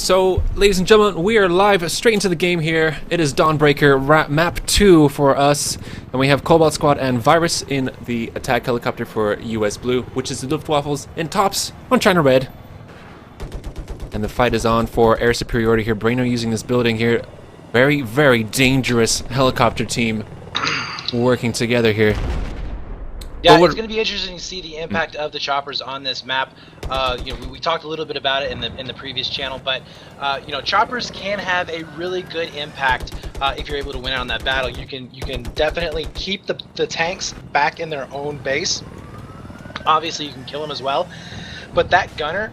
So, ladies and gentlemen, we are live straight into the game here. It is Dawnbreaker map 2 for us, and we have Cobalt Squad and Virus in the attack helicopter for US Blue, which is the Luftwaffles in tops on China Red. And the fight is on for air superiority here. Brano using this building here. Very, very dangerous helicopter team working together here. Yeah, it's going to be interesting to see the impact of the choppers on this map. You know, we talked a little bit about it in the previous channel, but you know, choppers can have a really good impact if you're able to win out on that battle. You can definitely keep the tanks back in their own base. Obviously, you can kill them as well, but that gunner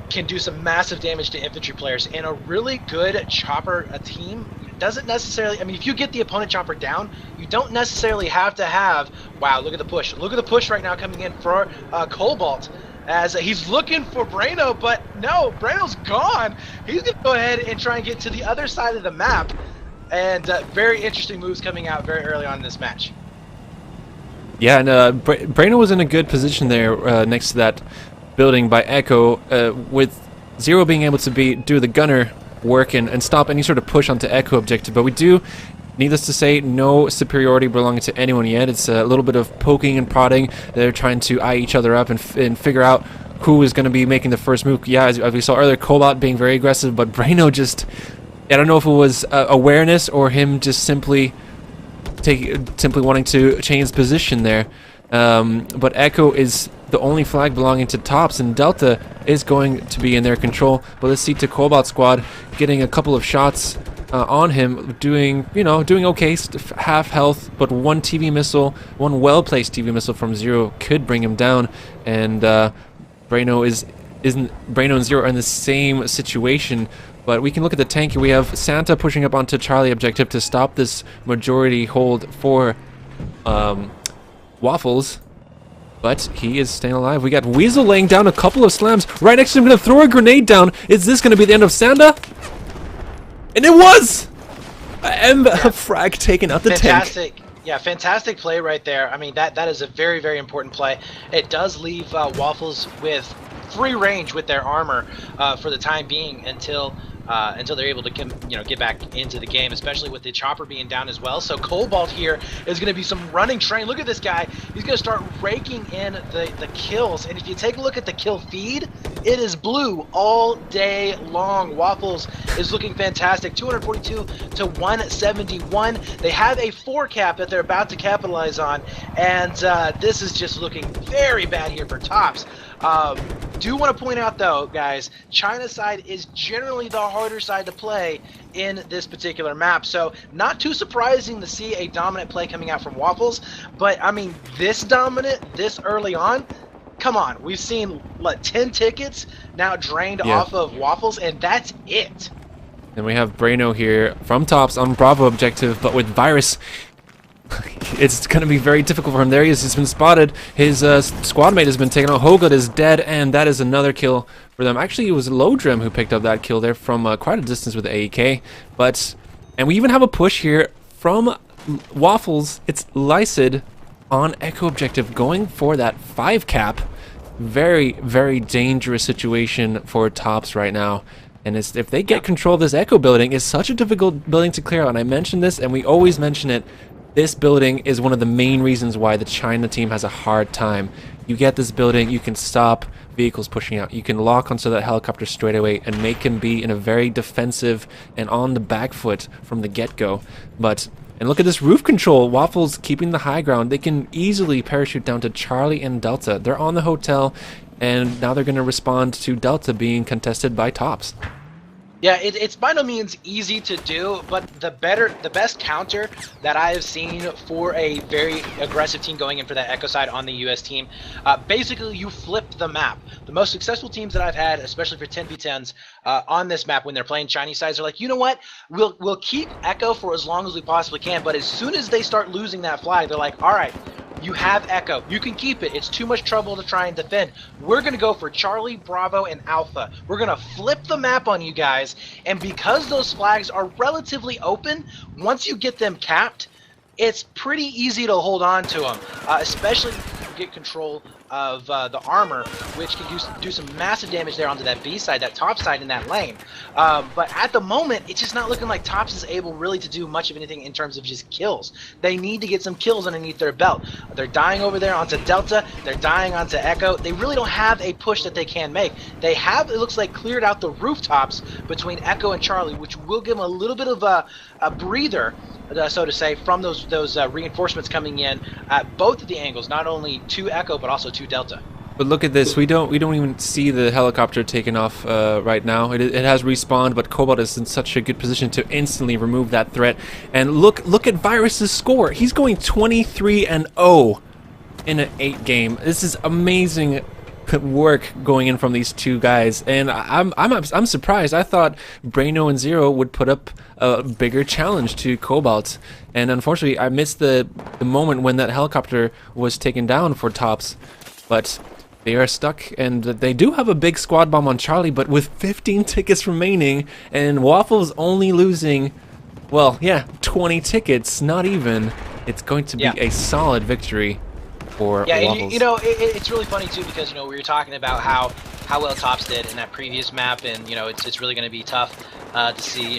can do some massive damage to infantry players. And a really good chopper team doesn't necessarily, I mean, if you get the opponent chopper down, you don't necessarily have to have, wow, look at the push. Look at the push right now coming in for Cobalt, as he's looking for Brano, but no, Brano's gone. He's going to go ahead and try and get to the other side of the map. And very interesting moves coming out very early on in this match. Yeah, and Brano was in a good position there next to that building by Echo, with Zero being able to do the gunner work and stop any sort of push onto Echo objective. But we do, needless to say, no superiority belonging to anyone yet. It's a little bit of poking and prodding. They're trying to eye each other up and figure out who is going to be making the first move. Yeah, as we saw earlier, Cobalt being very aggressive, but Brano just, I don't know if it was awareness or him just simply wanting to change position there. But Echo is the only flag belonging to tops, and Delta is going to be in their control. But let's see to Cobalt Squad getting a couple of shots on him, doing okay, half health, but one TV missile, one well-placed TV missile from Zero could bring him down. And Brano and Zero are in the same situation. But we can look at the tank here. We have Santa pushing up onto Charlie objective to stop this majority hold for Waffles, but he is staying alive. We got Weasel laying down a couple of slams right next to him, going to throw a grenade down. Is this going to be the end of Santa? And it was! A frag taking out the tank. Yeah, fantastic play right there. I mean, that is a very, very important play. It does leave Waffles with free range with their armor for the time being until they're able to get back into the game, especially with the chopper being down as well. So Cobalt here is going to be some running train. Look at this guy. He's going to start raking in the kills. And if you take a look at the kill feed, it is blue all day long. Waffles is looking fantastic. 242 to 171. They have a 4 cap that they're about to capitalize on. And this is just looking very bad here for tops. Do want to point out though, guys, China's side is generally the harder side to play in this particular map, so not too surprising to see a dominant play coming out from Waffles. But I mean, this dominant this early on, come on, we've seen what, 10 tickets now drained off of Waffles, and that's it. And we have Brano here from tops on Bravo objective, but with Virus, it's going to be very difficult for him. There he is. He's been spotted. His squad mate has been taken out. Hogut is dead, and that is another kill for them. Actually, it was Lodrim who picked up that kill there from quite a distance with the AEK. And we even have a push here from Waffles. It's Lycid on Echo objective going for that 5 cap. Very, very dangerous situation for tops right now. And if they get control of this Echo building, it's such a difficult building to clear out. And I mentioned this, and we always mention it. This building is one of the main reasons why the China team has a hard time. You get this building, you can stop vehicles pushing out. You can lock onto that helicopter straight away and make him be in a very defensive and on the back foot from the get-go. And look at this roof control. Waffles keeping the high ground. They can easily parachute down to Charlie and Delta. They're on the hotel, and now they're going to respond to Delta being contested by tops. Yeah, it's by no means easy to do, but the best counter that I have seen for a very aggressive team going in for that Echo side on the US team, basically you flip the map. The most successful teams that I've had, especially for 10v10s on this map when they're playing Chinese sides, are like, you know what, we'll keep Echo for as long as we possibly can, but as soon as they start losing that flag, they're like, all right, you have Echo. You can keep it. It's too much trouble to try and defend. We're going to go for Charlie, Bravo, and Alpha. We're going to flip the map on you guys. And because those flags are relatively open, once you get them capped, it's pretty easy to hold on to them, especially if you get control of the armor, which can do some massive damage there onto that B side, that top side in that lane. But at the moment, it's just not looking like Tops is able really to do much of anything in terms of just kills. They need to get some kills underneath their belt. They're dying over there onto Delta. They're dying onto Echo. They really don't have a push that they can make. They have, it looks like, cleared out the rooftops between Echo and Charlie, which will give them a little bit of a breather, so to say, from those reinforcements coming in at both of the angles, not only to Echo but also to Delta. But look at this. We don't even see the helicopter taking off right now. It has respawned, but Cobalt is in such a good position to instantly remove that threat. And look at Virus's score. He's going 23-0 in an 8 game. This is amazing work going in from these two guys, and I'm surprised. I thought Braino and Zero would put up a bigger challenge to Cobalt, and unfortunately I missed the moment when that helicopter was taken down for Tops. But they are stuck, and they do have a big squad bomb on Charlie, but with 15 tickets remaining and Waffles only losing, well, yeah, 20 tickets, not even, it's going to be a solid victory. Yeah, and you know, it's really funny too, because, you know, we were talking about how well Tops did in that previous map, and, you know, it's really going to be tough to see,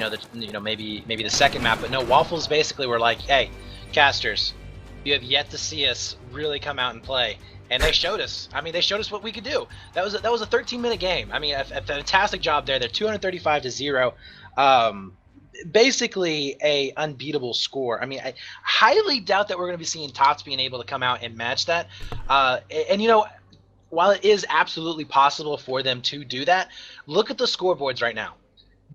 maybe the second map. But no, Waffles basically were like, hey, casters, you have yet to see us really come out and play, and they showed us. I mean, they showed us what we could do. That was a 13-minute game. I mean, a fantastic job there. They're 235-0. Basically a unbeatable score. I mean, I highly doubt that we're going to be seeing Tots being able to come out and match that. And you know, while it is absolutely possible for them to do that, look at the scoreboards right now.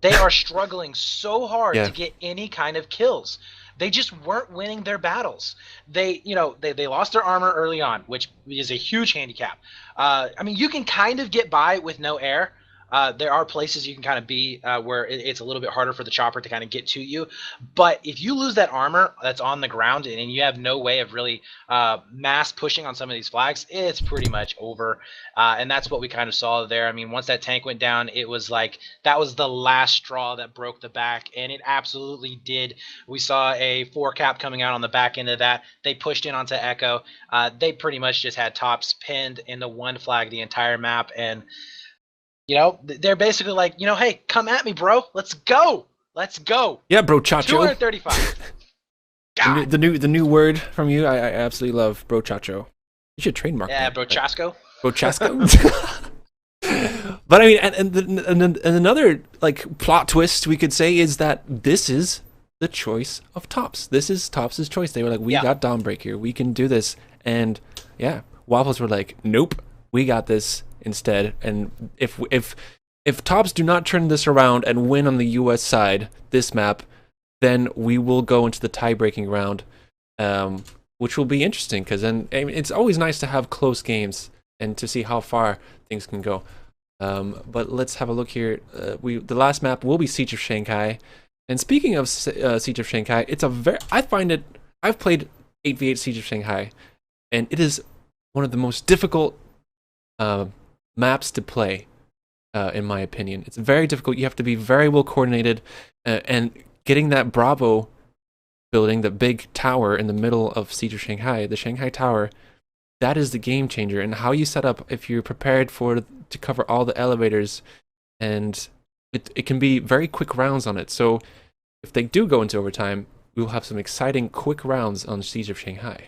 They are struggling so hard to get any kind of kills. They just weren't winning their battles. They lost their armor early on, which is a huge handicap. I mean, you can kind of get by with no air. There are places you can kind of be where it's a little bit harder for the chopper to kind of get to you. But if you lose that armor that's on the ground and you have no way of really mass pushing on some of these flags, it's pretty much over. And that's what we kind of saw there. I mean, once that tank went down, it was like that was the last straw that broke the back, and it absolutely did. We saw a 4-cap coming out on the back end of that. They pushed in onto Echo. They pretty much just had Tops pinned in the one flag the entire map, and you know, they're basically like, you know, hey, come at me, bro. Let's go. Let's go. Yeah, bro, Chacho. 235. God. The new word from you, I absolutely love, bro, Chacho. You should trademark that. Yeah, bro, Chasco. Bro, Chasco. But I mean, and another like plot twist we could say is that this is the choice of Tops. This is Tops' choice. They were like, we got Dawnbreaker. We can do this. And yeah, Waffles were like, nope, we got this instead. And if Tops do not turn this around and win on the US side this map, then we will go into the tie-breaking round, which will be interesting, because then I mean, it's always nice to have close games and to see how far things can go. But let's have a look here. The last map will be Siege of Shanghai. And speaking of Siege of Shanghai, it's I've played 8v8 Siege of Shanghai, and it is one of the most difficult maps to play, in my opinion. It's very difficult. You have to be very well coordinated, and getting that Bravo building, the big tower in the middle of Siege of Shanghai, the Shanghai Tower, that is the game changer. And how you set up, if you're prepared to cover all the elevators, and it can be very quick rounds on it. So if they do go into overtime, we will have some exciting quick rounds on Siege of Shanghai.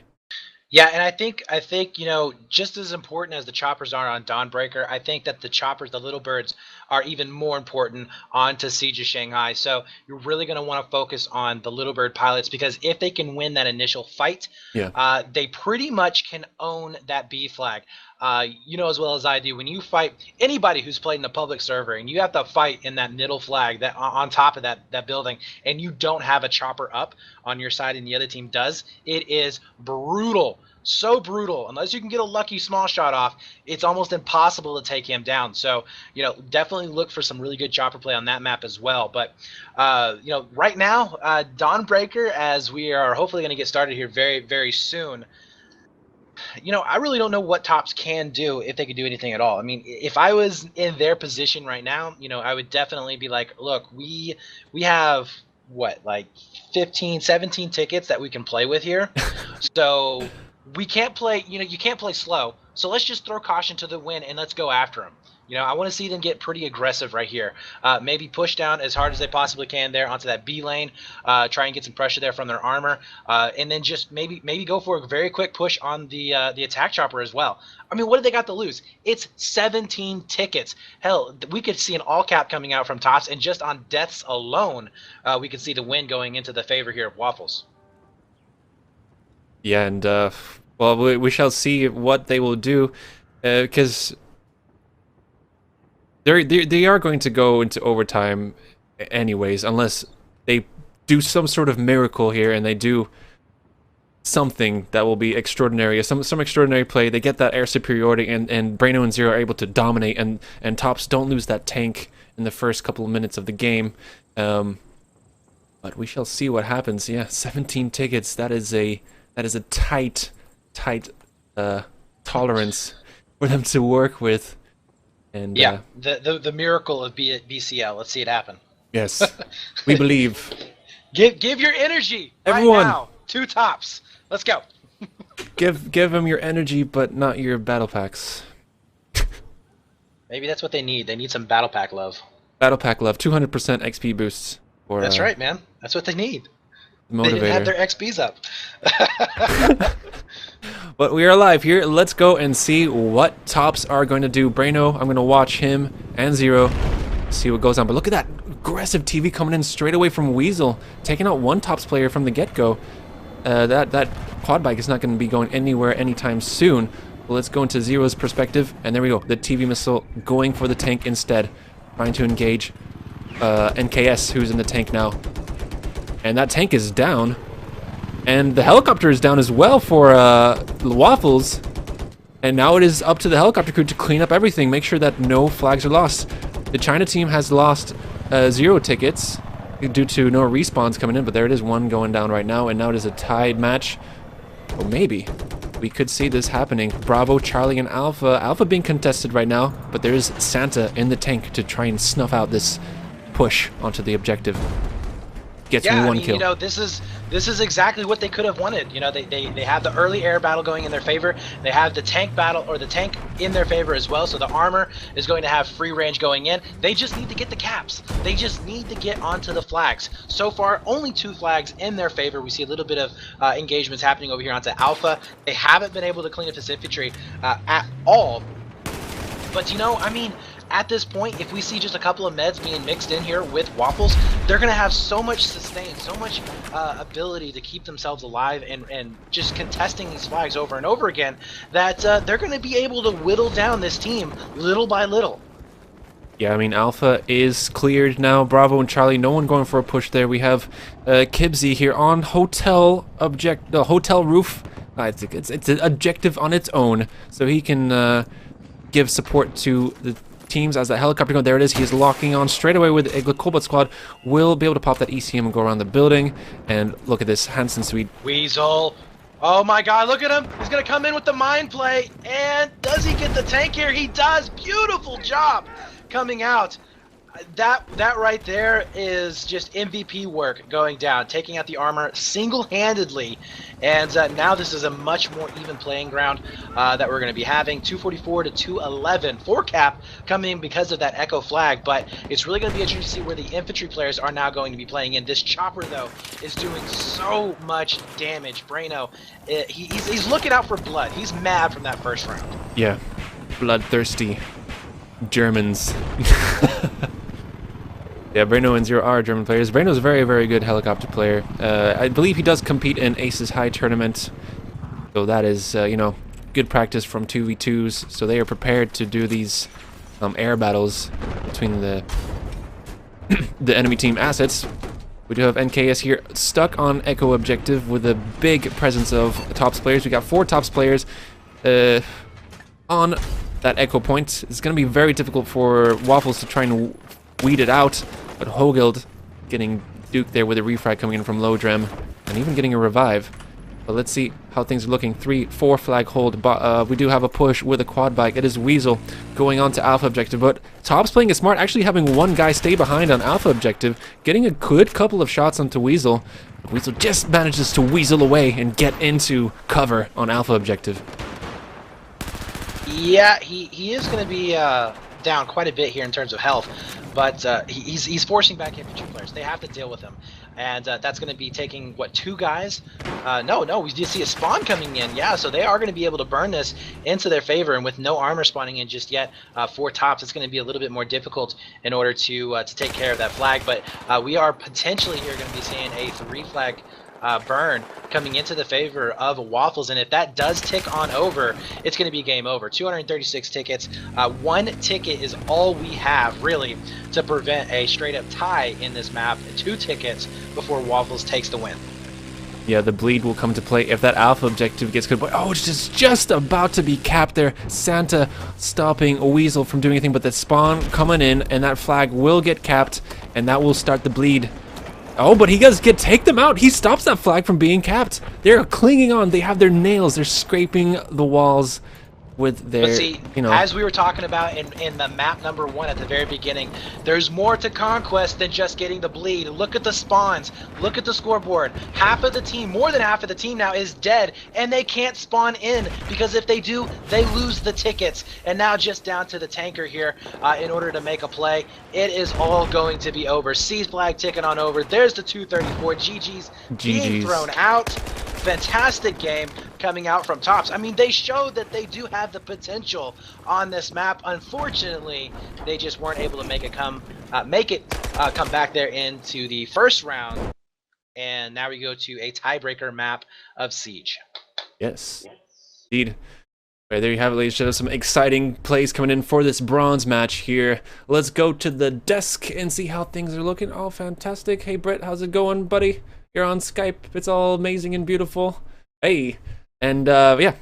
Yeah, and I think you know, just as important as the choppers are on Dawnbreaker, I think that the choppers, the little birds, are even more important onto Siege of Shanghai. So you're really going to want to focus on the little bird pilots, because if they can win that initial fight, they pretty much can own that B flag. You know as well as I do, when you fight anybody who's played in the public server and you have to fight in that middle flag that on top of that building, and you don't have a chopper up on your side and the other team does, it is brutal. So brutal. Unless you can get a lucky small shot off, it's almost impossible to take him down. So, you know, definitely look for some really good chopper play on that map as well. But, you know, right now, Dawnbreaker, as we are hopefully going to get started here very, very soon, you know, I really don't know what Tops can do, if they could do anything at all. I mean, if I was in their position right now, you know, I would definitely be like, look, we have what, like 15, 17 tickets that we can play with here. So we can't play, you know, you can't play slow. So let's just throw caution to the wind and let's go after them. You know, I want to see them get pretty aggressive right here. Maybe push down as hard as they possibly can there onto that B lane. Try and get some pressure there from their armor, and then just maybe go for a very quick push on the attack chopper as well. I mean, what do they got to lose? It's 17 tickets. Hell, we could see an all cap coming out from tops, and just on deaths alone, we could see the win going into the favor here of Waffles. Yeah, and well, we shall see what they will do, because they are going to go into overtime anyways, unless they do some sort of miracle here and they do something that will be extraordinary, some extraordinary play. They get that air superiority, and Braino and Zero are able to dominate, and Tops don't lose that tank in the first couple of minutes of the game. But we shall see what happens. Yeah, 17 tickets. That is a tight tolerance for them to work with. And yeah, the miracle of BCL. Let's see it happen. Yes, we believe. Give your energy, everyone. Right now. 2 tops. Let's go. give them your energy, but not your battle packs. Maybe that's what they need. They need some battle pack love. Battle pack love, 200% XP boosts. For, that's right, man. That's what they need. Motivator. They didn't have their XPs up. But we are live here. Let's go and see what Tops are going to do. Braino, I'm going to watch him and Zero, see what goes on. But look at that aggressive TV coming in straight away from Weasel, taking out one Tops player from the get-go. That quad bike is not going to be going anywhere anytime soon. But let's go into Zero's perspective, and there we go. The TV missile going for the tank instead, trying to engage NKS, who's in the tank now. And that tank is down. And the helicopter is down as well for Waffles. And now it is up to the helicopter crew to clean up everything, make sure that no flags are lost. The China team has lost 0 tickets due to no respawns coming in, but there it is, one going down right now, and now it is a tied match. Or maybe we could see this happening. Bravo, Charlie, and Alpha. Alpha being contested right now, but there is Santa in the tank to try and snuff out this push onto the objective. Gets me one kill. You know, this is exactly what they could have wanted. You know, they have the early air battle going in their favor. They have the tank battle, or the tank in their favor as well. So the armor is going to have free range going in. They just need to get the caps. They just need to get onto the flags. So far, only 2 flags in their favor. We see a little bit of engagements happening over here onto Alpha. They haven't been able to clean up this infantry at all. But you know, I mean, at this point, if we see just a couple of meds being mixed in here with Waffles, they're going to have so much sustain, so much ability to keep themselves alive and just contesting these flags over and over again, that they're going to be able to whittle down this team little by little. Yeah, I mean, Alpha is cleared now. Bravo and Charlie, no one going for a push there. We have Kibsy here on hotel roof. It's an objective on its own, so he can give support to the teams as that helicopter goes. There it is. He is locking on straight away with the Cobalt squad. Will be able to pop that ECM and go around the building. And look at this Hansen suite. Weasel. Oh my god, look at him. He's going to come in with the mine play. And does he get the tank here? He does. Beautiful job coming out. That right there is just MVP work going down, taking out the armor single-handedly, and now this is a much more even playing ground that we're going to be having. 244 to 211 for cap coming because of that Echo flag, but it's really going to be interesting to see where the infantry players are now going to be playing in. This chopper, though, is doing so much damage. Braino, he's looking out for blood. He's mad from that first round. Yeah, bloodthirsty Germans. Yeah, Braino and Zero are German players. Braino's a very, very good helicopter player. I believe he does compete in Aces High Tournament. So that is, you know, good practice from 2v2s. So they are prepared to do these air battles between the enemy team assets. We do have NKS here stuck on Echo objective with a big presence of Tops players. We got 4 Tops players on that Echo point. It's going to be very difficult for Waffles to try and weed it out. But Hogild getting duked there with a refrag coming in from Lodrem, and even getting a revive. But let's see how things are looking. 3-4 flag hold. But we do have a push with a quad bike. It is Weasel going on to Alpha objective. But Tops playing it smart, actually having one guy stay behind on Alpha objective, getting a good couple of shots onto Weasel. But Weasel just manages to weasel away and get into cover on Alpha objective. Yeah, he is going to be down quite a bit here in terms of health, but he's forcing back infantry players. They have to deal with him, and that's going to be taking what, 2 guys? No, we did see a spawn coming in. Yeah, so they are going to be able to burn this into their favor, and with no armor spawning in just yet for tops, it's going to be a little bit more difficult in order to take care of that flag. But we are potentially here going to be seeing a 3 flag burn coming into the favor of Waffles, and if that does tick on over, it's going to be game over. 236 tickets. 1 ticket is all we have really to prevent a straight up tie in this map. 2 tickets before Waffles takes the win. Yeah, the bleed will come to play if that alpha objective gets good. Oh, it's just about to be capped there. Santa stopping Weasel from doing anything, but the spawn coming in, and that flag will get capped, and that will start the bleed. Oh, but he does take them out. He stops that flag from being capped. They're clinging on. They have their nails. They're scraping the walls with their, but see, as we were talking about in the map number 1 at the very beginning, there's more to Conquest than just getting the bleed. Look at the spawns. Look at the scoreboard. Half of the team, more than half of the team now, is dead, and they can't spawn in, because if they do, they lose the tickets. And now just down to the tanker here in order to make a play. It is all going to be over. C flag ticking on over. There's the 234. GG's being thrown out. Fantastic game coming out from tops. I mean, they showed that they do have the potential on this map. Unfortunately, they just weren't able to make it come back there into the first round. And now we go to a tiebreaker map of Siege. Yes, indeed. Right, there you have it, ladies and gentlemen. Some exciting plays coming in for this bronze match here. Let's go to the desk and see how things are looking. Oh, fantastic. Hey, Brett, how's it going, buddy? You're on Skype. It's all amazing and beautiful. Hey. And, yeah.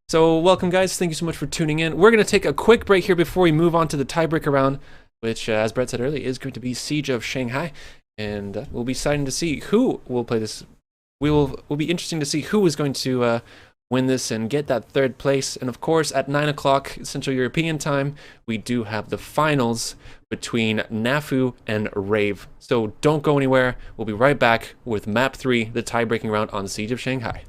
So, welcome, guys. Thank you so much for tuning in. We're going to take a quick break here before we move on to the tiebreaker round, which, as Brett said earlier, is going to be Siege of Shanghai. And we'll be excited to see who will play this. Will be interesting to see who is going to win this and get that 3rd place. And of course, at 9 o'clock Central European time, we do have the finals between Nafu and Rave. So don't go anywhere. We'll be right back with Map 3, the tie-breaking round on Siege of Shanghai.